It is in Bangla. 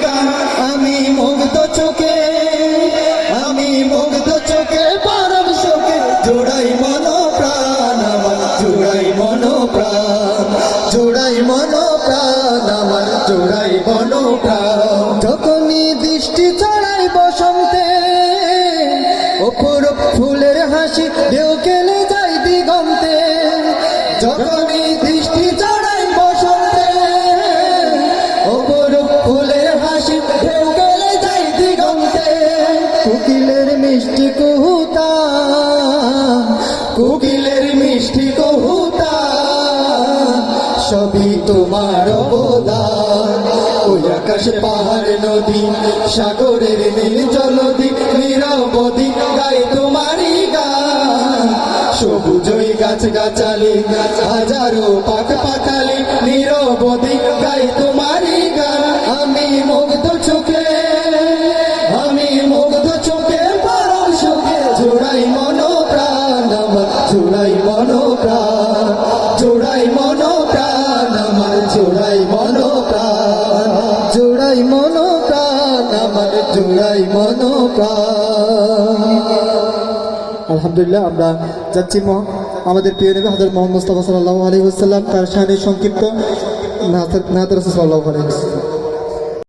গান আমি মুগ্ধ চোখে, আমি মুগ্ধ চোখে পরম সুখে জোড়াই মন প্রাণ আমার, জোড়াই মন প্রাণ, জোড়াই মন প্রাণ আমার, জোড়াই মন প্রাণ। যখনই দৃষ্টি ছড়াই বসন্তে অপরূপ ফুলের হাসি ঢেউ খেলে যায় দিগন্তে, যখনই দৃষ্টি ছড়াই বসন্তে অপরূপ ফুলের হাসি ঢেউ খেলে যায় দিগন্তে। কোকিলের মিষ্টি কুহুতা, কোকিলের মিষ্টি কুহুতা সবই তোমার অবদান। ওই আকাশ পাহাড় নদী সাগরের নীল জলদি নিরবধি গায় তোমারই গান। সবুজই গাছ গাছালি হাজারো পাখ পাখালি নিরবধি গায় তোমারই গান। আমি মুগ্ধ চোখে, আমি মুগ্ধ চোখে পরম সুখে জোড়াই মন প্রাণ আমার, জোড়াই মন প্রাণ, জোড়াই মন প্রাণ আমার, জোড়াই মন প্রাণ, জোড়াই মন প্রাণ আমার, জোড়াই মন প্রাণ। আলহামদুলিল্লাহ, আমরা যাচ্ছি আমাদের প্রিয় নবী হযরত মুহাম্মদ মুস্তাফা সাল্লাল্লাহু আলাইহি ওয়াসাল্লাম তার শানে সংক্ষিপ্ত নাত রাসূল সাল্লাল্লাহু আলাইহি ওয়াসাল্লাম।